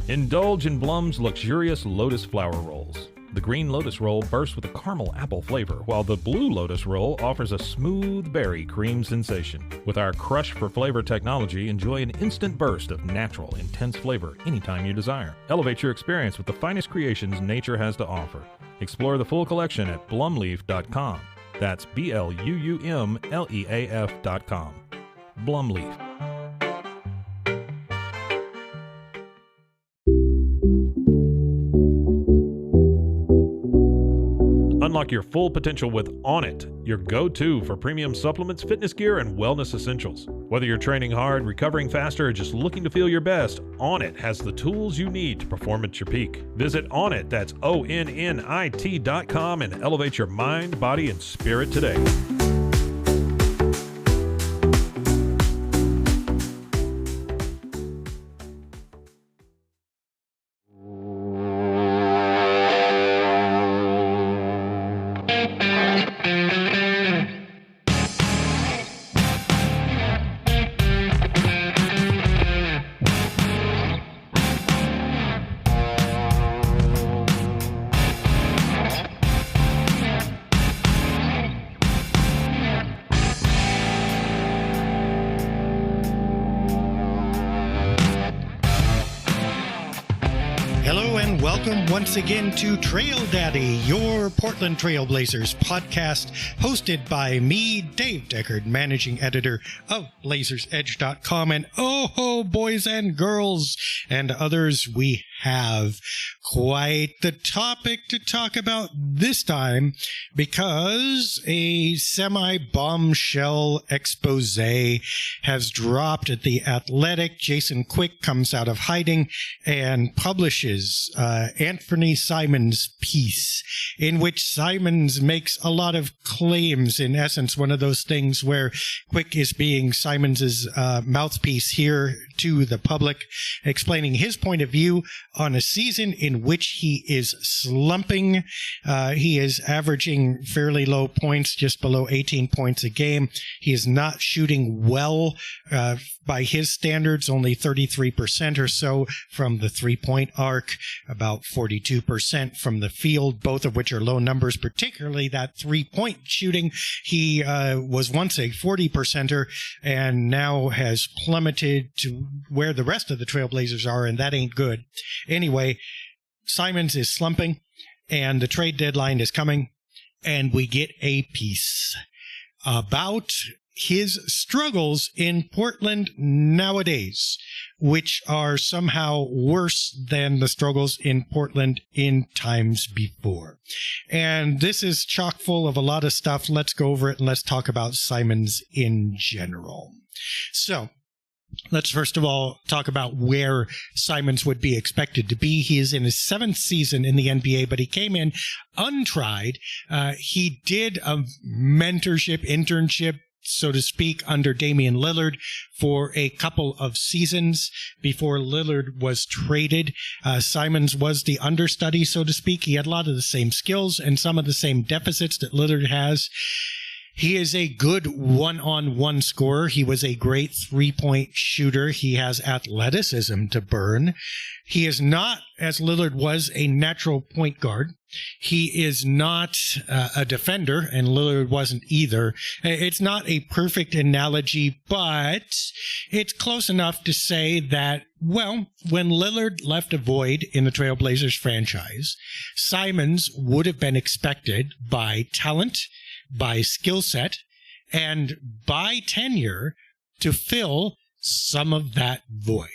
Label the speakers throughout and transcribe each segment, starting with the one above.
Speaker 1: Indulge in Blum's luxurious Lotus Flower Rolls. The green Lotus Roll bursts with a caramel apple flavor, while the blue Lotus Roll offers a smooth berry cream sensation. With our Crush for Flavor technology, enjoy an instant burst of natural, intense flavor anytime you desire. Elevate your experience with the finest creations nature has to offer. Explore the full collection at blumleaf.com. That's BLUMLEAF.com. Blumleaf. Unlock your full potential with Onnit, your go-to for premium supplements, fitness gear, and wellness essentials. Whether you're training hard, recovering faster, or just looking to feel your best, Onnit has the tools you need to perform at your peak. Visit Onnit, that's ONNIT.com, and elevate your mind, body, and spirit today.
Speaker 2: Once again to Trail Daddy, your Portland Trailblazers podcast, hosted by me, Dave Deckard, managing editor of BlazersEdge.com, and oh, boys and girls and others, we have quite the topic to talk about this time, because a semi-bombshell expose has dropped at The Athletic. Jason Quick comes out of hiding and publishes Anfernee Simons' piece, in which Simons makes a lot of claims. In essence, one of those things where Quick is being Simons' mouthpiece here to the public, explaining his point of view on a season in which he is slumping. He is averaging fairly low points, just below 18 points a game. He is not shooting well by his standards, only 33% or so from the three-point arc, about 42% from the field, both of which are low numbers, particularly that three-point shooting. He was once a 40%er and now has plummeted to where the rest of the Trailblazers are, and that ain't good. Anyway, Simons is slumping, and the trade deadline is coming, and we get a piece about his struggles in Portland nowadays, which are somehow worse than the struggles in Portland in times before. And this is chock full of a lot of stuff. Let's go over it and let's talk about Simons in general. So, let's first of all talk about where Simons would be expected to be. He is in his seventh season in the NBA, but he came in untried. He did a mentorship, internship, so to speak, under Damian Lillard for a couple of seasons before Lillard was traded. Simons was the understudy, so to speak. He had a lot of the same skills and some of the same deficits that Lillard has. He is a good one-on-one scorer. He was a great three-point shooter. He has athleticism to burn. He is not, as Lillard was, a natural point guard. He is not a defender, and Lillard wasn't either. It's not a perfect analogy, but it's close enough to say that, well, when Lillard left a void in the Trailblazers franchise, Simons would have been expected by talent, by skill set, and by tenure to fill some of that void.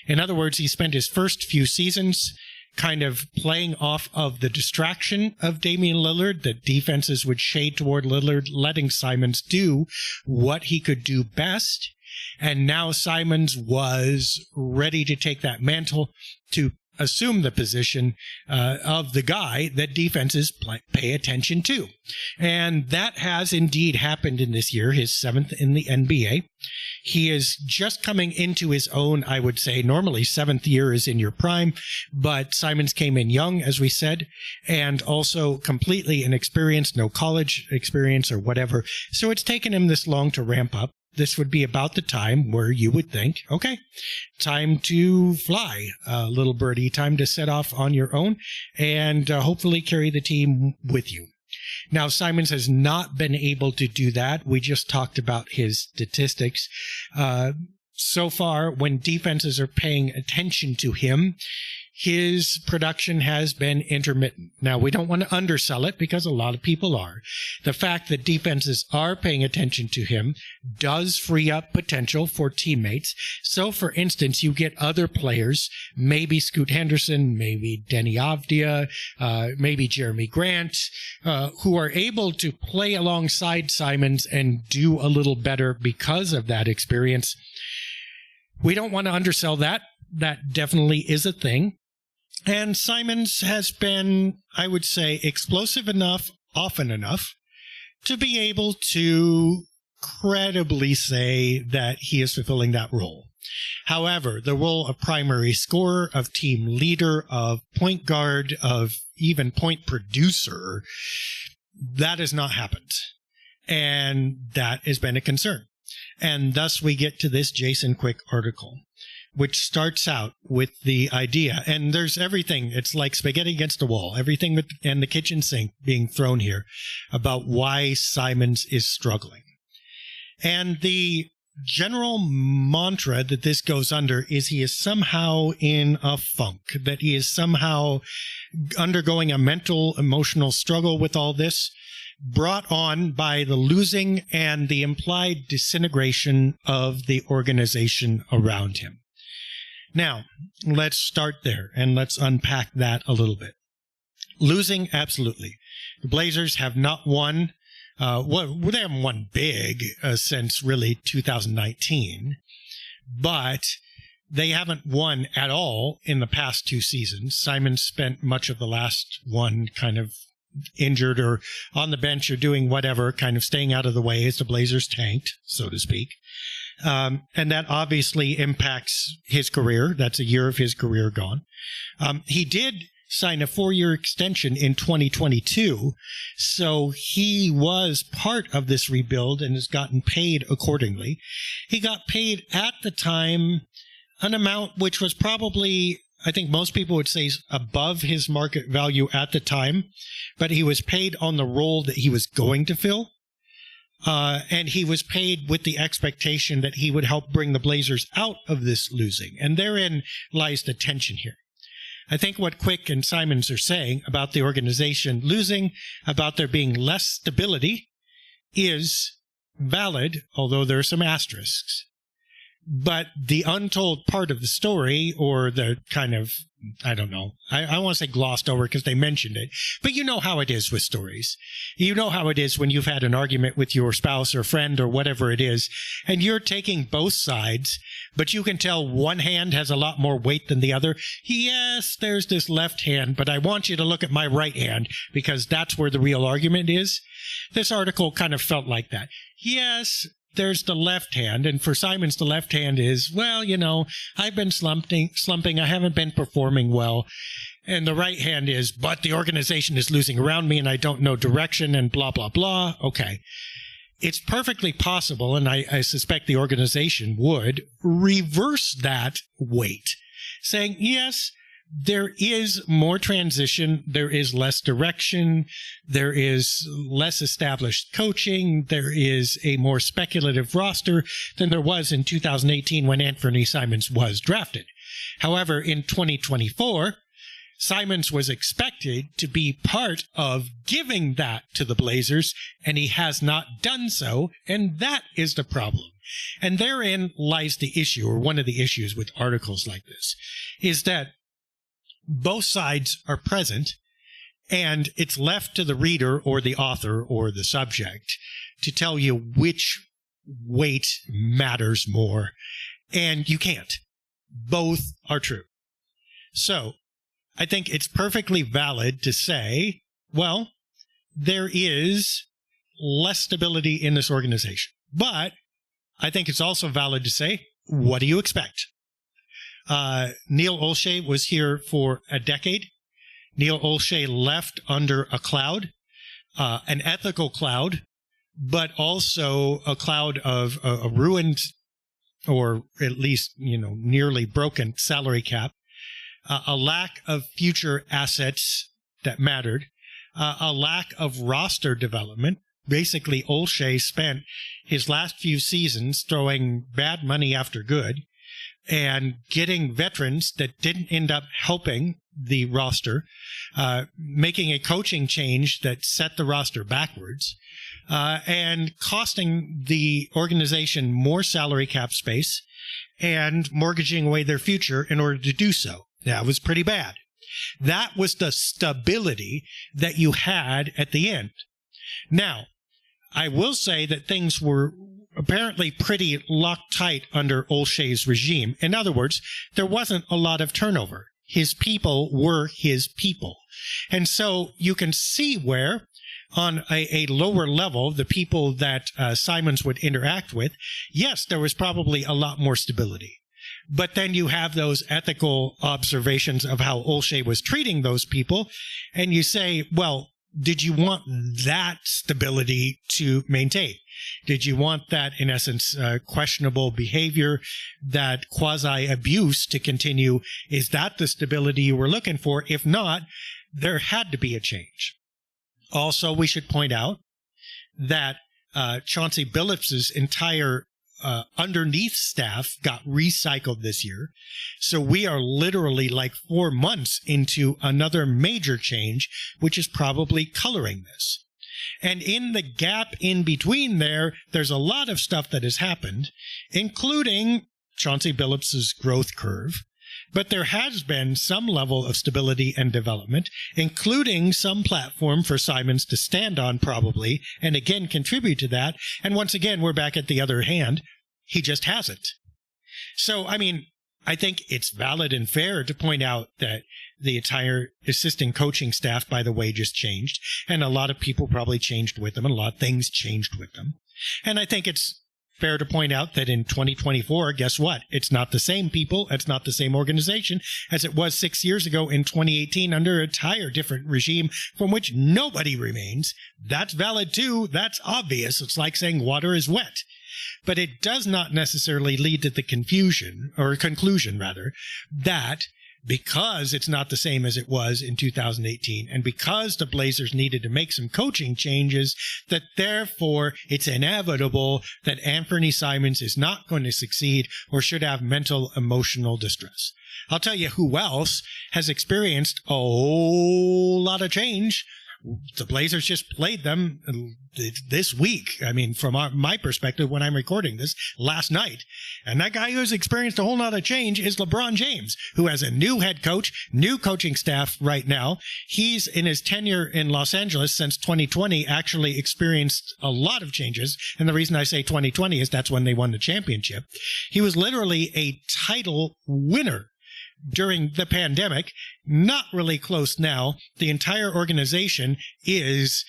Speaker 2: In other words, he spent his first few seasons kind of playing off of the distraction of Damian Lillard, that defenses would shade toward Lillard, letting Simons do what he could do best. And now Simons was ready to take that mantle to assume the position of the guy that defenses pay attention to. And that has indeed happened in this year, his seventh in the NBA. He is just coming into his own, I would say. Normally, seventh year is in your prime, but Simons came in young, as we said, and also completely inexperienced, no college experience or whatever. So it's taken him this long to ramp up. this would be about the time where you would think, okay, time to fly, little birdie, time to set off on your own and hopefully carry the team with you. Now, Simons has not been able to do that. We just talked about his statistics. So far, when defenses are paying attention to him, his production has been intermittent. Now, we don't want to undersell it because a lot of people are. The fact that defenses are paying attention to him does free up potential for teammates. So, for instance, you get other players, maybe Scoot Henderson, maybe Denny Avdia, maybe Jeremy Grant, who are able to play alongside Simons and do a little better because of that experience. We don't want to undersell that. That definitely is a thing. And Simons has been, I would say, explosive enough, often enough, to be able to credibly say that he is fulfilling that role. However, the role of primary scorer, of team leader, of point guard, of even point producer, that has not happened. And that has been a concern. And thus we get to this Jason Quick article, which starts out with the idea, and there's everything, it's like spaghetti against the wall, everything and the kitchen sink being thrown here about why Simons is struggling. And the general mantra that this goes under is he is somehow in a funk, that he is somehow undergoing a mental, emotional struggle with all this, brought on by the losing and the implied disintegration of the organization around him. Now, let's start there and let's unpack that a little bit. Losing, absolutely. The Blazers have not won. They haven't won big since really 2019, but they haven't won at all in the past two seasons. Simons spent much of the last one kind of injured or on the bench or doing whatever, kind of staying out of the way as the Blazers tanked, so to speak. And that obviously impacts his career. That's a year of his career gone. He did sign a 4-year extension in 2022, so he was part of this rebuild and has gotten paid accordingly. He got paid at the time an amount which was probably, I think most people would say, above his market value at the time, but he was paid on the role that he was going to fill. And he was paid with the expectation that he would help bring the Blazers out of this losing. And therein lies the tension here. I think what Quick and Simons are saying about the organization losing, about there being less stability, is valid, although there are some asterisks. But the untold part of the story, or the kind of, I don't know, I want to say glossed over because they mentioned it, but you know how it is with stories. You know how it is when you've had an argument with your spouse or friend or whatever it is, and you're taking both sides, but you can tell one hand has a lot more weight than the other. Yes, there's this left hand, but I want you to look at my right hand because that's where the real argument is. This article kind of felt like that. Yes, there's the left hand, and for Simons, the left hand is, well, you know, I've been slumping, I haven't been performing well. And the right hand is, but the organization is losing around me, and I don't know direction, and blah, blah, blah. Okay. It's perfectly possible, and I suspect the organization would reverse that weight, saying, yes, there is more transition, there is less direction, there is less established coaching, there is a more speculative roster than there was in 2018 when Anfernee Simons was drafted. However, in 2024, Simons was expected to be part of giving that to the Blazers, and he has not done so, and that is the problem. And therein lies the issue, or one of the issues with articles like this, is that both sides are present, and it's left to the reader or the author or the subject to tell you which weight matters more. And you can't. Both are true. So I think it's perfectly valid to say, well, there is less stability in this organization. But I think it's also valid to say, what do you expect? Neil Olshey was here for a decade. Neil Olshey left under a cloud, an ethical cloud, but also a cloud of a ruined, or at least, nearly broken salary cap, a lack of future assets that mattered, a lack of roster development. Basically, Olshey spent his last few seasons throwing bad money after good and getting veterans that didn't end up helping the roster, making a coaching change that set the roster backwards, and costing the organization more salary cap space and mortgaging away their future in order to do so. That was pretty bad. That was the stability that you had at the end. Now, I will say that things were apparently pretty locked tight under Olshey's regime. In other words, there wasn't a lot of turnover. His people were his people. And so you can see where, on a lower level, the people that Simons would interact with, yes, there was probably a lot more stability. But then you have those ethical observations of how Olshey was treating those people, and you say, well, did you want that stability to maintain? Did you want that, in essence, questionable behavior, that quasi-abuse to continue? Is that the stability you were looking for? If not, there had to be a change. Also, we should point out that Chauncey Billups's entire underneath staff got recycled this year. So we are literally like 4 months into another major change, which is probably coloring this. And in the gap in between there's a lot of stuff that has happened, including Chauncey Billups's growth curve. But there has been some level of stability and development, including some platform for Simons to stand on probably, and again contribute to that. And once again, we're back at the other hand. He just hasn't. So, I mean, I think it's valid and fair to point out that the entire assistant coaching staff, by the way, just changed. And a lot of people probably changed with them, and a lot of things changed with them. And I think it's fair to point out that in 2024, guess what? It's not the same people, it's not the same organization as it was 6 years ago in 2018 under an entire different regime from which nobody remains. That's valid too. That's obvious. It's like saying water is wet. But it does not necessarily lead to the conclusion, that because it's not the same as it was in 2018, and because the Blazers needed to make some coaching changes, that therefore it's inevitable that Anfernee Simons is not going to succeed or should have mental, emotional distress. I'll tell you who else has experienced a whole lot of change. The Blazers just played them this week. I mean, from my perspective, when I'm recording this, last night. And that guy who's experienced a whole lot of change is LeBron James, who has a new head coach, new coaching staff right now. He's, in his tenure in Los Angeles since 2020, actually experienced a lot of changes. And the reason I say 2020 is that's when they won the championship. He was literally a title winner during the pandemic, not really close now. The entire organization is,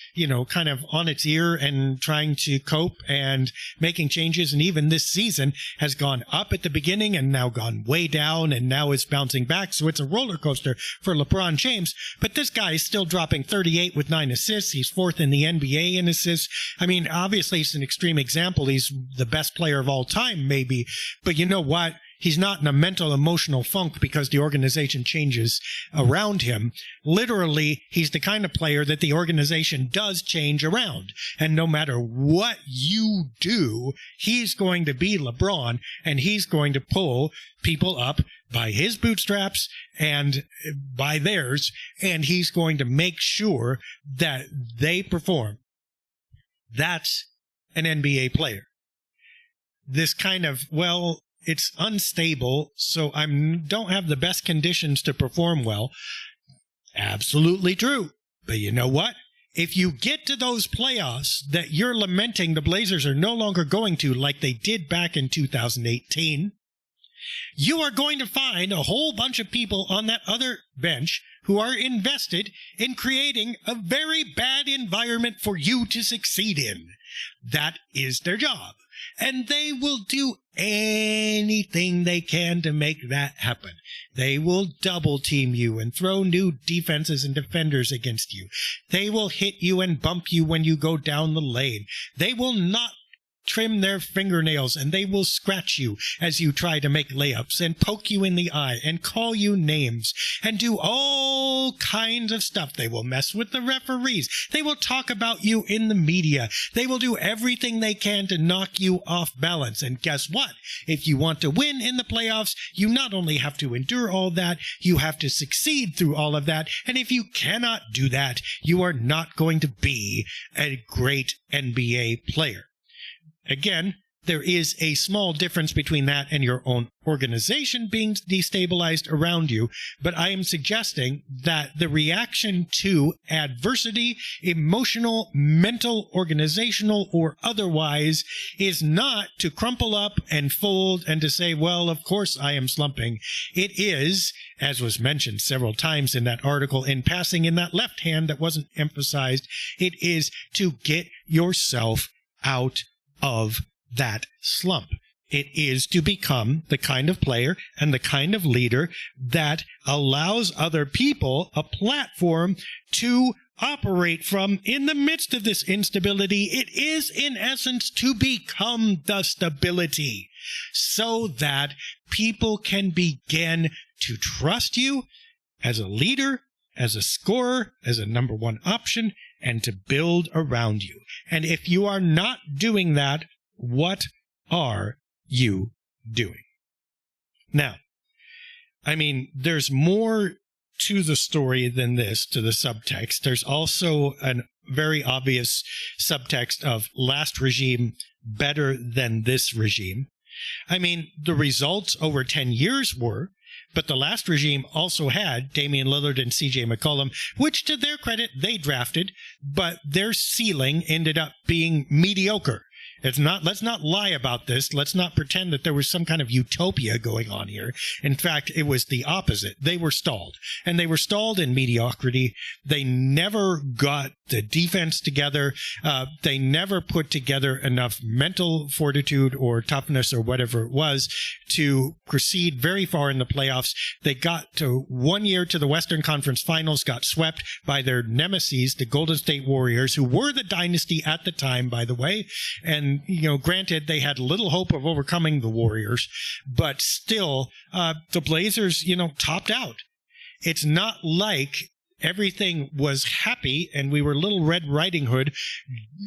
Speaker 2: kind of on its ear and trying to cope and making changes. And even this season has gone up at the beginning and now gone way down and now it's bouncing back. So it's a roller coaster for LeBron James. But this guy is still dropping 38 with 9 assists. He's fourth in the NBA in assists. I mean, obviously it's an extreme example. He's the best player of all time, maybe. But you know what? He's not in a mental, emotional funk because the organization changes around him. Literally, he's the kind of player that the organization does change around. And no matter what you do, he's going to be LeBron, and he's going to pull people up by his bootstraps and by theirs, and he's going to make sure that they perform. That's an NBA player. This kind of, it's unstable, so I don't have the best conditions to perform well. Absolutely true. But you know what? If you get to those playoffs that you're lamenting the Blazers are no longer going to, like they did back in 2018, you are going to find a whole bunch of people on that other bench who are invested in creating a very bad environment for you to succeed in. That is their job. And they will do anything they can to make that happen. They will double team you and throw new defenses and defenders against you. They will hit you and bump you when you go down the lane. They will not trim their fingernails, and they will scratch you as you try to make layups and poke you in the eye and call you names and do all kinds of stuff. They will mess with the referees. They will talk about you in the media. They will do everything they can to knock you off balance. And guess what? If you want to win in the playoffs, you not only have to endure all that, you have to succeed through all of that. And if you cannot do that, you are not going to be a great NBA player. Again, there is a small difference between that and your own organization being destabilized around you, but I am suggesting that the reaction to adversity, emotional, mental, organizational, or otherwise, is not to crumple up and fold and to say, well, of course I am slumping. It is, as was mentioned several times in that article, in passing in that left hand that wasn't emphasized, it is to get yourself out of that slump. It is to become the kind of player and the kind of leader that allows other people a platform to operate from in the midst of this instability. It is, in essence, to become the stability so that people can begin to trust you as a leader, as a scorer, as a number one option, and to build around you. And if you are not doing that, what are you doing? Now, I mean, there's more to the story than this, to the subtext. There's also a very obvious subtext of last regime better than this regime. I mean, the results over 10 years were, but the last regime also had Damian Lillard and C.J. McCollum, which, to their credit, they drafted, but their ceiling ended up being mediocre. It's not, let's not lie about this. Let's not pretend that there was some kind of utopia going on here. In fact, it was the opposite. They were stalled, and they were stalled in mediocrity. They never got the defense together. They never put together enough mental fortitude or toughness or whatever it was to proceed very far in the playoffs. They got to 1 year to the Western Conference Finals, got swept by their nemesis, the Golden State Warriors, who were the dynasty at the time, by the way. And, you know, granted, they had little hope of overcoming the Warriors, but still, the Blazers, you know, topped out. It's not like everything was happy and we were Little Red Riding Hood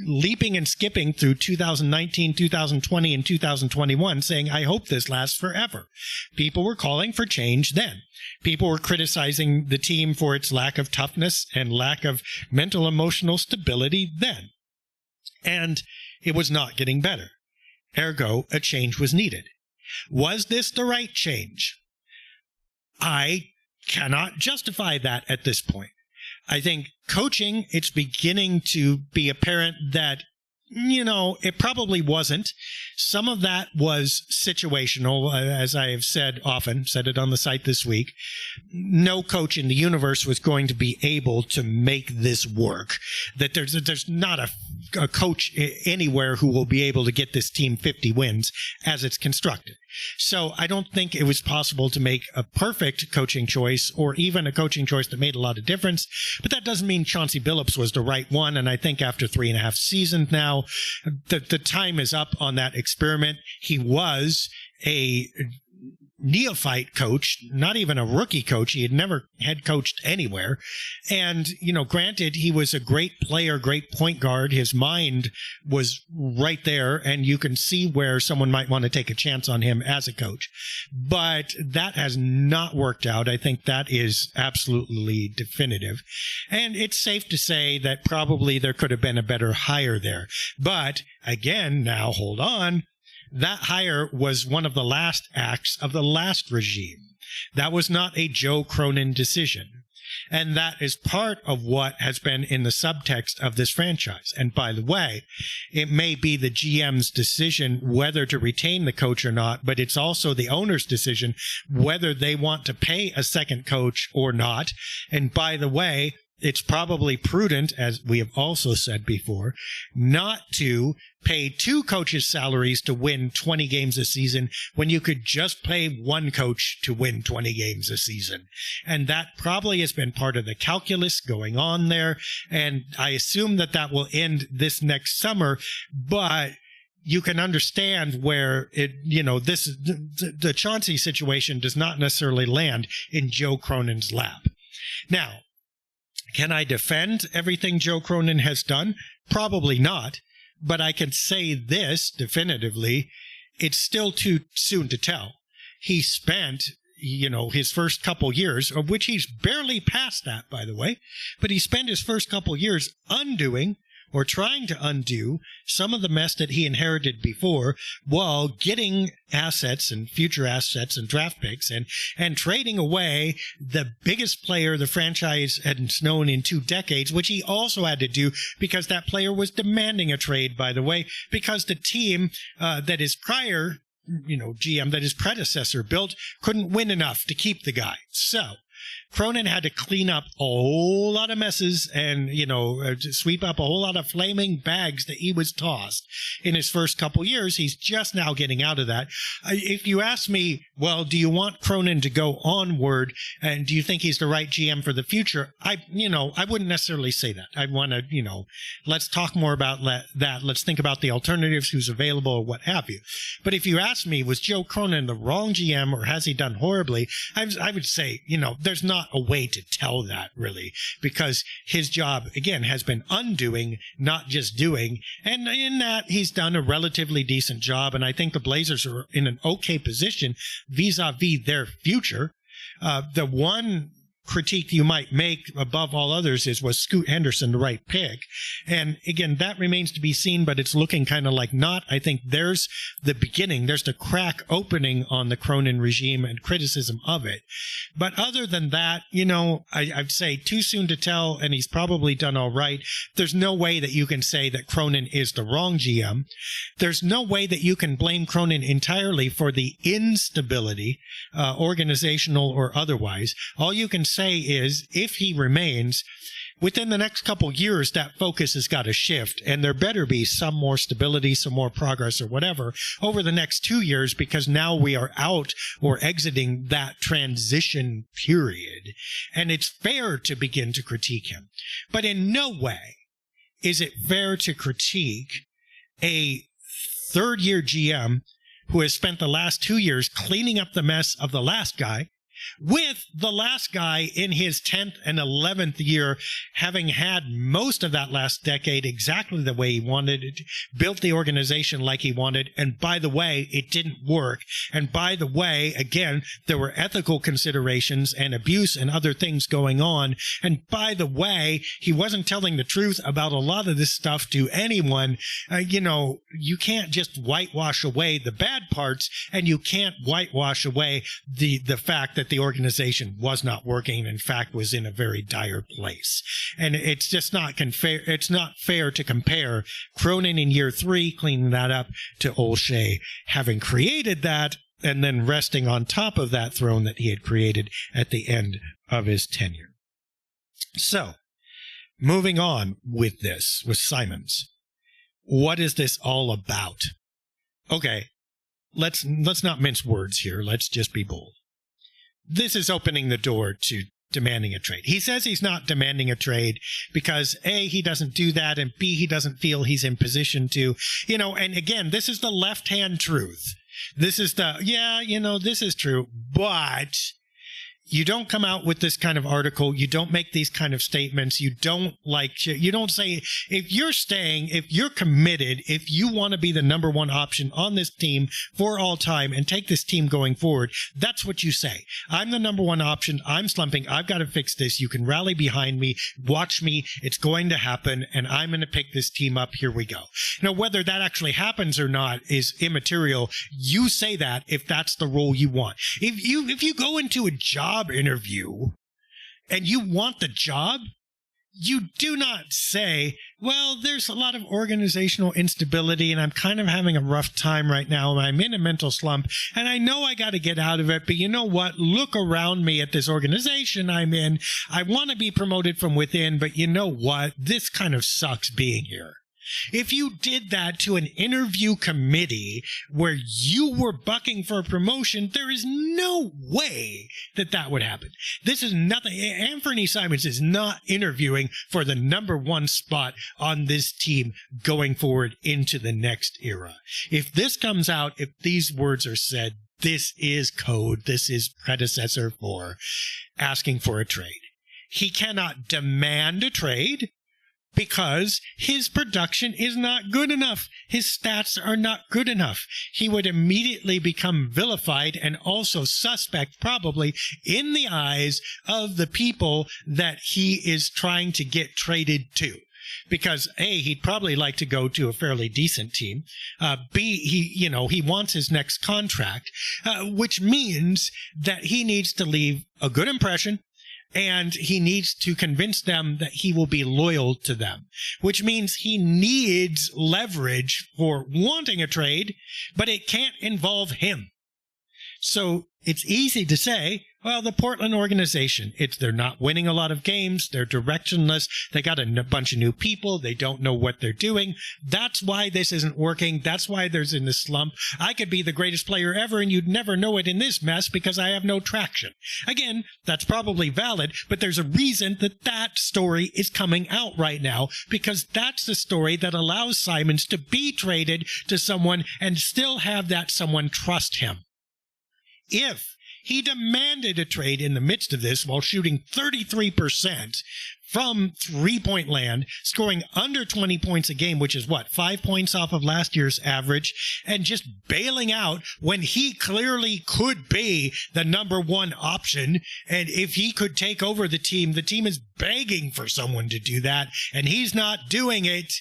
Speaker 2: leaping and skipping through 2019, 2020, and 2021 saying, I hope this lasts forever. People were calling for change then. People were criticizing the team for its lack of toughness and lack of mental, emotional stability then. And it was not getting better. Ergo, a change was needed. Was this the right change? I cannot justify that at this point. I think coaching, it's beginning to be apparent that, you know, it probably wasn't. Some of that was situational, as I have said often, said it on the site this week. No coach in the universe was going to be able to make this work. That there's not a coach anywhere who will be able to get this team 50 wins as it's constructed. So I don't think it was possible to make a perfect coaching choice or even a coaching choice that made a lot of difference. But that doesn't mean Chauncey Billups was the right one. And I think after 3.5 seasons now, the time is up on that experiment. He was a neophyte coach, not even a rookie coach. He had never head coached anywhere. And, you know, granted, he was a great player, great point guard. His mind was right there, and you can see where someone might want to take a chance on him as a coach. But that has not worked out. I think that is absolutely definitive. And it's safe to say that probably there could have been a better hire there. But again, now hold on. That hire was one of the last acts of the last regime. That was not a Joe Cronin decision. And that is part of what has been in the subtext of this franchise. And by the way, it may be the GM's decision whether to retain the coach or not, but it's also the owner's decision whether they want to pay a second coach or not. And by the way, it's probably prudent, as we have also said before, not to pay 2 coaches' salaries to win 20 games a season when you could just pay 1 coach to win 20 games a season. And that probably has been part of the calculus going on there. And I assume that that will end this next summer, but you can understand where the Chauncey situation does not necessarily land in Joe Cronin's lap. Now, can I defend everything Joe Cronin has done? Probably not. But I can say this definitively, it's still too soon to tell. He spent, his first couple years, of which he's barely past that, by the way, but he spent his first couple years undoing or trying to undo some of the mess that he inherited before while getting assets and future assets and draft picks and trading away the biggest player the franchise had known in 2 decades, which he also had to do because that player was demanding a trade, by the way, because the team that his prior GM, that his predecessor built, couldn't win enough to keep the guy. So Cronin had to clean up a whole lot of messes and, sweep up a whole lot of flaming bags that he was tossed in his first couple years. He's just now getting out of that. If you ask me, well, do you want Cronin to go onward and do you think he's the right GM for the future? I wouldn't necessarily say that. I want to, let's talk more about that. Let's think about the alternatives, who's available, or what have you. But if you ask me, was Joe Cronin the wrong GM or has he done horribly? I would say, there's not a way to tell that, really, because his job, again, has been undoing, not just doing. And in that, he's done a relatively decent job. And I think the Blazers are in an okay position vis-a-vis their future. The one critique you might make above all others is, was Scoot Henderson the right pick? And again, that remains to be seen, but it's looking kind of like not. I think there's the beginning. There's the crack opening on the Cronin regime and criticism of it. But other than that, I'd say too soon to tell, and he's probably done all right. There's no way that you can say that Cronin is the wrong GM. There's no way that you can blame Cronin entirely for the instability, organizational or otherwise. All you can say is, if he remains, within the next couple years, that focus has got to shift, and there better be some more stability, some more progress or whatever over the next 2 years, because now we are out or exiting that transition period, and it's fair to begin to critique him. But in no way is it fair to critique a third-year GM who has spent the last 2 years cleaning up the mess of the last guy, with the last guy in his 10th and 11th year having had most of that last decade exactly the way he wanted it, built the organization like he wanted, and by the way, it didn't work. And by the way, again, there were ethical considerations and abuse and other things going on. And by the way, he wasn't telling the truth about a lot of this stuff to anyone. You can't just whitewash away the bad parts, and you can't whitewash away the fact that the organization was not working, in fact, was in a very dire place. And it's just not it's not fair to compare Cronin in year 3, cleaning that up, to O'Shea having created that and then resting on top of that throne that he had created at the end of his tenure. So, moving on with Simons. What is this all about? Okay, let's not mince words here. Let's just be bold. This is opening the door to demanding a trade. He says he's not demanding a trade because A, he doesn't do that, and B, he doesn't feel he's in position to, and again, this is the left-hand truth. This is this is true, but you don't come out with this kind of article. You don't make these kind of statements. You don't say, if you're staying, if you're committed, if you want to be the number one option on this team for all time and take this team going forward, that's what you say. I'm the number one option. I'm slumping. I've got to fix this. You can rally behind me. Watch me. It's going to happen, and I'm going to pick this team up. Here we go. Now, whether that actually happens or not is immaterial. You say that if that's the role you want. If you go into a job interview and you want the job, you do not say, well, there's a lot of organizational instability and I'm kind of having a rough time right now. I'm in a mental slump and I know I got to get out of it. But you know what? Look around me at this organization I'm in. I want to be promoted from within, but you know what? This kind of sucks being here. If you did that to an interview committee where you were bucking for a promotion, there is no way that that would happen. This is nothing. Anfernee Simons is not interviewing for the number one spot on this team going forward into the next era. If this comes out, if these words are said, this is code. This is predecessor for asking for a trade. He cannot demand a trade, because his production is not good enough. His stats are not good enough. He would immediately become vilified and also suspect probably in the eyes of the people that he is trying to get traded to. Because A, he'd probably like to go to a fairly decent team. B, he wants his next contract, which means that he needs to leave a good impression. And he needs to convince them that he will be loyal to them, which means he needs leverage for wanting a trade, but it can't involve him. So it's easy to say, well, the Portland organization, they're not winning a lot of games. They're directionless. They got a bunch of new people. They don't know what they're doing. That's why this isn't working. That's why there's in this slump. I could be the greatest player ever, and you'd never know it in this mess because I have no traction. Again, that's probably valid, but there's a reason that story is coming out right now, because that's the story that allows Simons to be traded to someone and still have that someone trust him. If he demanded a trade in the midst of this while shooting 33% from three-point land, scoring under 20 points a game, which is 5 points off of last year's average, and just bailing out when he clearly could be the number one option. And if he could take over the team is begging for someone to do that, and he's not doing it,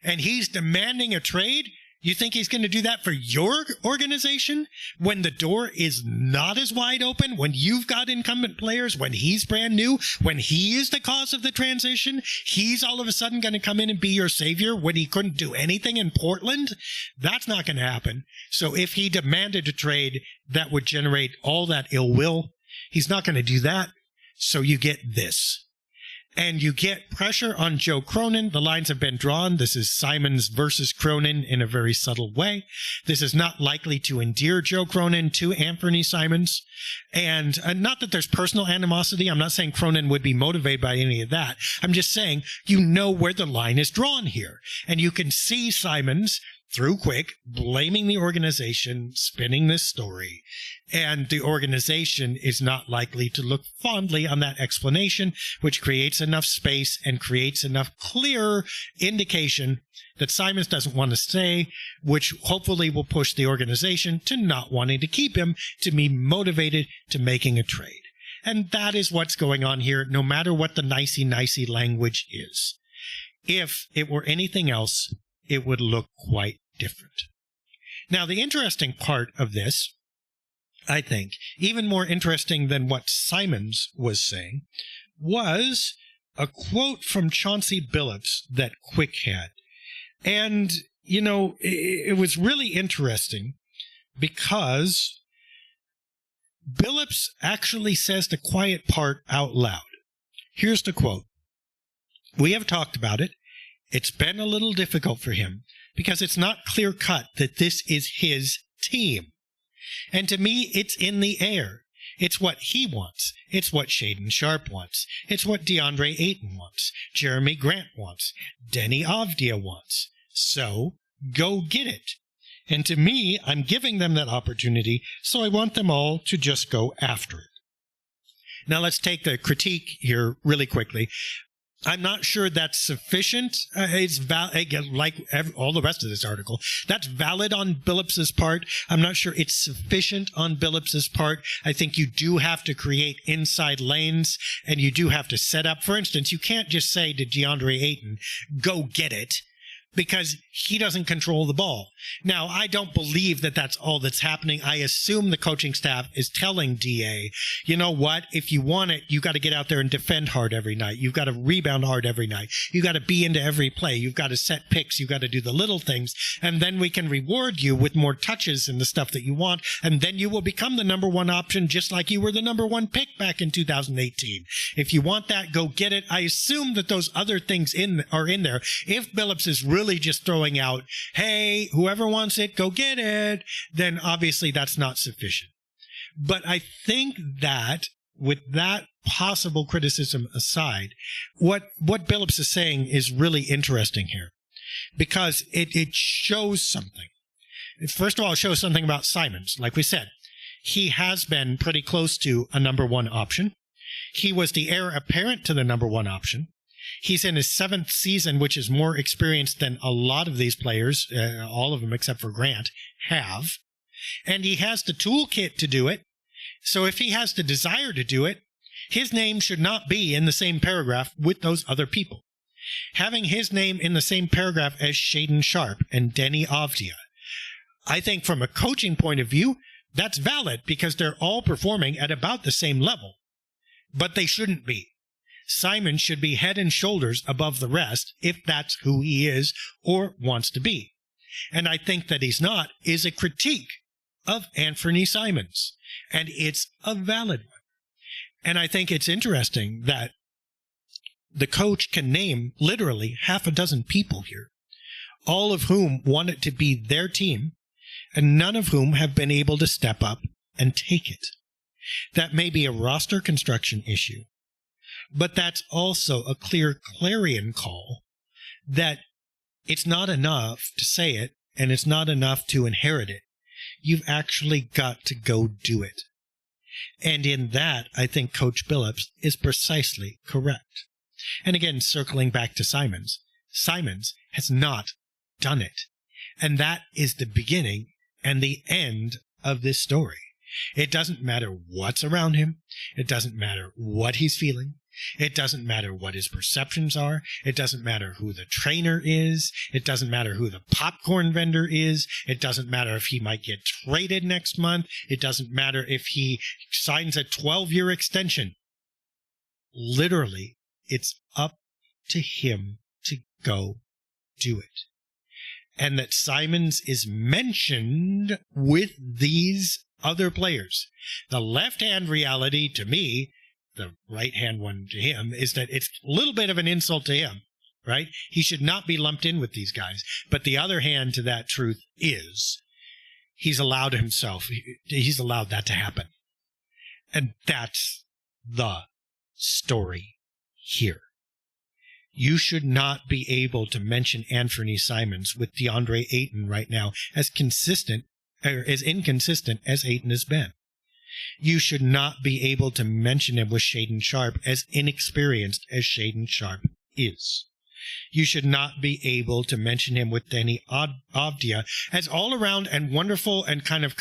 Speaker 2: and he's demanding a trade. You think he's going to do that for your organization when the door is not as wide open, when you've got incumbent players, when he's brand new, when he is the cause of the transition? He's all of a sudden going to come in and be your savior when he couldn't do anything in Portland? That's not going to happen. So if he demanded a trade, that would generate all that ill will. He's not going to do that. So you get this. And you get pressure on Joe Cronin. The lines have been drawn. This is Simons versus Cronin in a very subtle way. This is not likely to endear Joe Cronin to Anfernee Simons. And not that there's personal animosity. I'm not saying Cronin would be motivated by any of that. I'm just saying you know where the line is drawn here. And you can see Simons through Quick blaming the organization, spinning this story. And the organization is not likely to look fondly on that explanation, which creates enough space and creates enough clear indication that Simons doesn't want to stay, which hopefully will push the organization to not wanting to keep him, to be motivated to making a trade. And that is what's going on here, no matter what the nicey-nicey language is. If it were anything else, it would look quite different. Now, the interesting part of this, I think, even more interesting than what Simons was saying, was a quote from Chauncey Billups that Quick had. And, it was really interesting because Billups actually says the quiet part out loud. Here's the quote. "We have talked about it. It's been a little difficult for him because it's not clear-cut that this is his team. And to me, it's in the air. It's what he wants. It's what Shaedon Sharpe wants. It's what DeAndre Ayton wants. Jeremy Grant wants. Denny Avdia wants. So, go get it. And to me, I'm giving them that opportunity, so I want them all to just go after it." Now, let's take the critique here really quickly. I'm not sure that's sufficient. It's like all the rest of this article. That's valid on Billups's part. I'm not sure it's sufficient on Billups's part. I think you do have to create inside lanes, and you do have to set up. For instance, you can't just say to DeAndre Ayton, "Go get it," because he doesn't control the ball. Now, I don't believe that that's all that's happening. I assume the coaching staff is telling DA, you know what, if you want it, you got to get out there and defend hard every night. You've got to rebound hard every night. You got to be into every play. You've got to set picks. You've got to do the little things. And then we can reward you with more touches and the stuff that you want. And then you will become the number one option, just like you were the number one pick back in 2018. If you want that, go get it. I assume that those other things are in there. If Billups is really just throwing out, hey, whoever wants it, go get it, then obviously that's not sufficient. But I think that with that possible criticism aside, what Billups is saying is really interesting here, because it shows something. First of all, it shows something about Simons. Like we said, he has been pretty close to a number one option. He was the heir apparent to the number one option. He's in his 7th season, which is more experienced than a lot of these players, all of them except for Grant, have. And he has the toolkit to do it. So if he has the desire to do it, his name should not be in the same paragraph with those other people. Having his name in the same paragraph as Shaedon Sharpe and Deni Avdija, I think from a coaching point of view, that's valid because they're all performing at about the same level. But they shouldn't be. Simon should be head and shoulders above the rest if that's who he is or wants to be. And I think that he's not is a critique of Anfernee Simons. And it's a valid one. And I think it's interesting that the coach can name literally half a dozen people here, all of whom want it to be their team, and none of whom have been able to step up and take it. That may be a roster construction issue. But that's also a clear clarion call that it's not enough to say it, and it's not enough to inherit it. You've actually got to go do it. And in that, I think Coach Billups is precisely correct. And again, circling back to Simons, Simons has not done it. And that is the beginning and the end of this story. It doesn't matter what's around him. It doesn't matter what he's feeling. It doesn't matter what his perceptions are. It doesn't matter who the trainer is. It doesn't matter who the popcorn vendor is. It doesn't matter if he might get traded next month. It doesn't matter if he signs a 12-year extension. Literally, it's up to him to go do it. And that Simons is mentioned with these other players. The left-hand reality to me, the right-hand one to him, is that it's a little bit of an insult to him, right? He should not be lumped in with these guys. But the other hand to that truth is he's allowed that to happen. And that's the story here. You should not be able to mention Anfernee Simons with DeAndre Ayton right now as inconsistent as Ayton has been. You should not be able to mention him with Shaedon Sharpe as inexperienced as Shaedon Sharpe is. You should not be able to mention him with Deni Avdija as all around and wonderful and kind of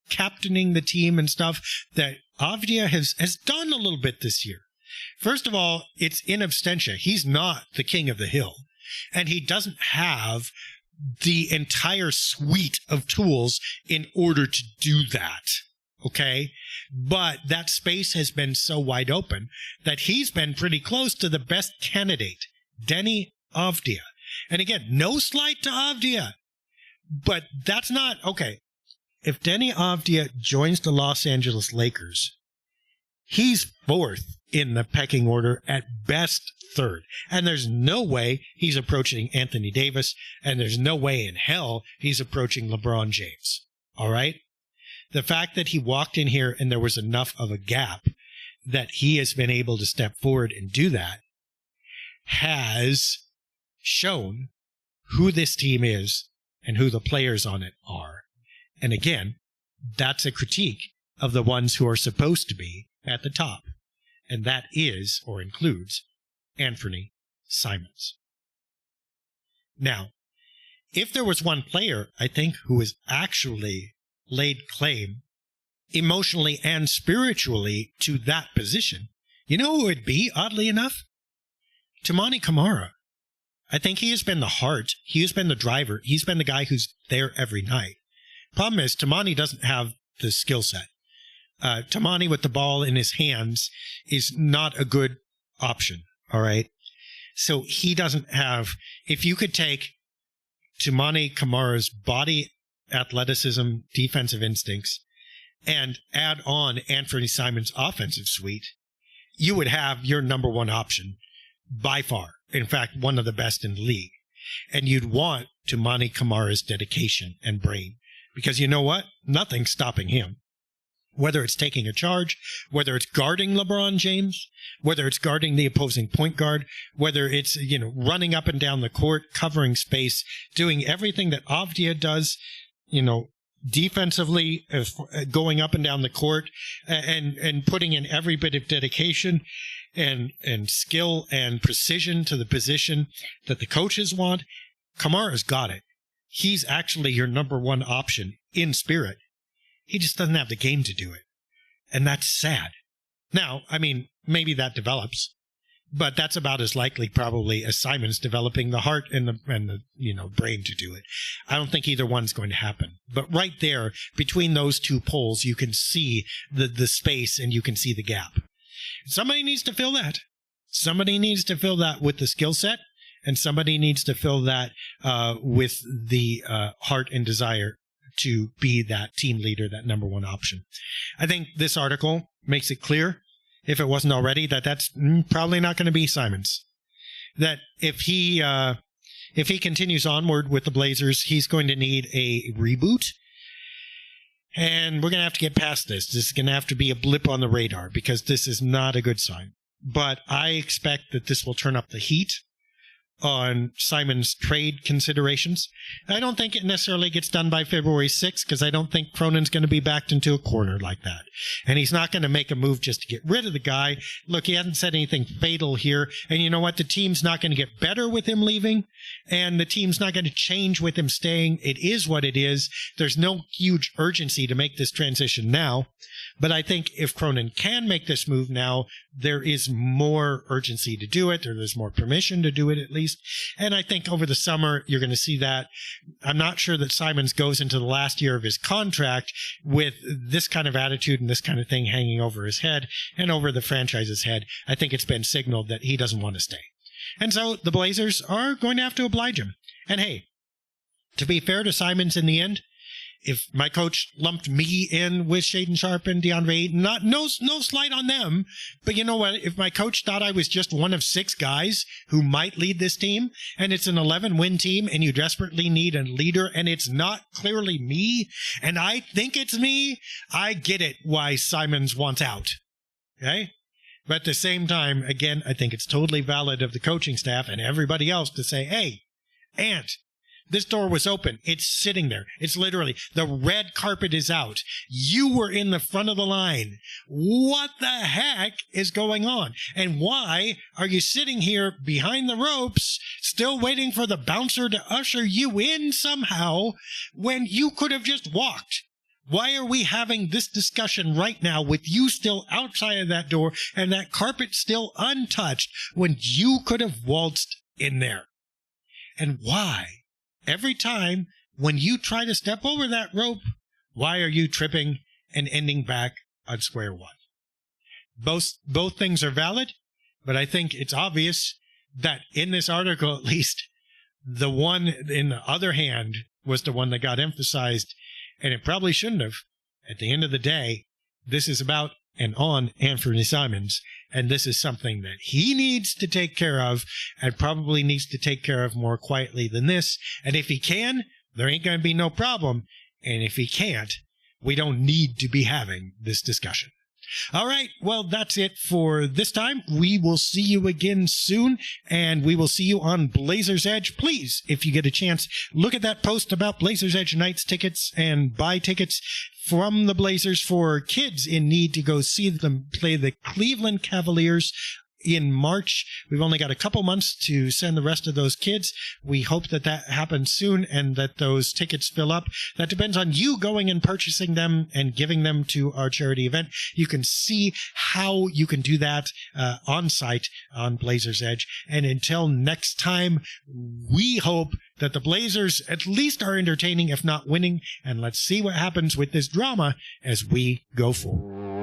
Speaker 2: captaining the team and stuff that Avdija has done a little bit this year. First of all, it's in absentia. He's not the king of the hill, and he doesn't have the entire suite of tools in order to do that. Okay? But that space has been so wide open that he's been pretty close to the best candidate, Deni Avdija. And again, no slight to Avdija, but that's not, okay. If Deni Avdija joins the Los Angeles Lakers, he's 4th in the pecking order, at best 3rd. And there's no way he's approaching Anthony Davis, and there's no way in hell he's approaching LeBron James. All right? The fact that he walked in here and there was enough of a gap that he has been able to step forward and do that has shown who this team is and who the players on it are. And again, that's a critique of the ones who are supposed to be at the top. And that is, or includes, Anfernee Simons. Now, if there was one player, I think, who has actually laid claim emotionally and spiritually to that position, you know who it would be, oddly enough? Toumani Camara. I think he has been the heart. He has been the driver. He's been the guy who's there every night. Problem is, Tamani doesn't have the skill set. Tamani with the ball in his hands is not a good option, all right? So he doesn't have... If you could take Tamani Kamara's body, athleticism, defensive instincts, and add on Anfernee Simons' offensive suite, you would have your number one option by far. In fact, one of the best in the league. And you'd want Tamani Kamara's dedication and brain. Because you know what? Nothing's stopping him. Whether it's taking a charge, whether it's guarding LeBron James, whether it's guarding the opposing point guard, whether it's, running up and down the court, covering space, doing everything that Avdia does, defensively, going up and down the court, and putting in every bit of dedication and skill and precision to the position that the coaches want. Kamara's got it. He's actually your number one option in spirit. He just doesn't have the game to do it. And that's sad. Now, maybe that develops, but that's about as likely probably as Simons developing the heart and the brain to do it. I don't think either one's going to happen. But right there, between those two poles, you can see the space and you can see the gap. Somebody needs to fill that. Somebody needs to fill that with the skill set, and somebody needs to fill that with the heart and desire to be that team leader, that number one option. I think this article makes it clear, if it wasn't already, that that's probably not going to be Simons. That if he continues onward with the Blazers, he's going to need a reboot. And we're going to have to get past this. This is going to have to be a blip on the radar, because this is not a good sign. But I expect that this will turn up the heat on Simon's trade considerations. I don't think it necessarily gets done by February 6th, because I don't think Cronin's going to be backed into a corner like that. And he's not going to make a move just to get rid of the guy. Look, he hasn't said anything fatal here. And you know what? The team's not going to get better with him leaving, and the team's not going to change with him staying. It is what it is. There's no huge urgency to make this transition now. But I think if Cronin can make this move now, there is more urgency to do it, or there's more permission to do it at least. And I think over the summer, you're going to see that. I'm not sure that Simons goes into the last year of his contract with this kind of attitude and this kind of thing hanging over his head and over the franchise's head. I think it's been signaled that he doesn't want to stay. And so the Blazers are going to have to oblige him. And hey, to be fair to Simons in the end, if my coach lumped me in with Shaden Sharp and DeAndre Ayton, no slight on them, but you know what? If my coach thought I was just one of 6 guys who might lead this team, and it's an 11-win team, and you desperately need a leader, and it's not clearly me, and I think it's me, I get it why Simons wants out. Okay? But at the same time, again, I think it's totally valid of the coaching staff and everybody else to say, hey, Ant, this door was open. It's sitting there. It's literally, the red carpet is out. You were in the front of the line. What the heck is going on? And why are you sitting here behind the ropes, still waiting for the bouncer to usher you in somehow when you could have just walked? Why are we having this discussion right now with you still outside of that door and that carpet still untouched when you could have waltzed in there? And why? Every time when you try to step over that rope, why are you tripping and ending back on square one? Both things are valid, but I think it's obvious that in this article, at least, the one in the other hand was the one that got emphasized, and it probably shouldn't have. At the end of the day, this is about and on Anfernee Simons, and this is something that he needs to take care of, and probably needs to take care of more quietly than this. And if he can, there ain't going to be no problem. And if he can't, we don't need to be having this discussion. All right, well, that's it for this time. We will see you again soon, and we will see you on Blazers Edge. Please, if you get a chance, look at that post about Blazers Edge Nights tickets and buy tickets from the Blazers for kids in need to go see them play the Cleveland Cavaliers in March. We've only got a couple months to send the rest of those kids. We hope that happens soon and that those tickets fill up. That depends on you going and purchasing them and giving them to our charity event. You can see how you can do that on site on Blazers Edge. And until next time, we hope that the Blazers at least are entertaining, if not winning. And let's see what happens with this drama as we go forward.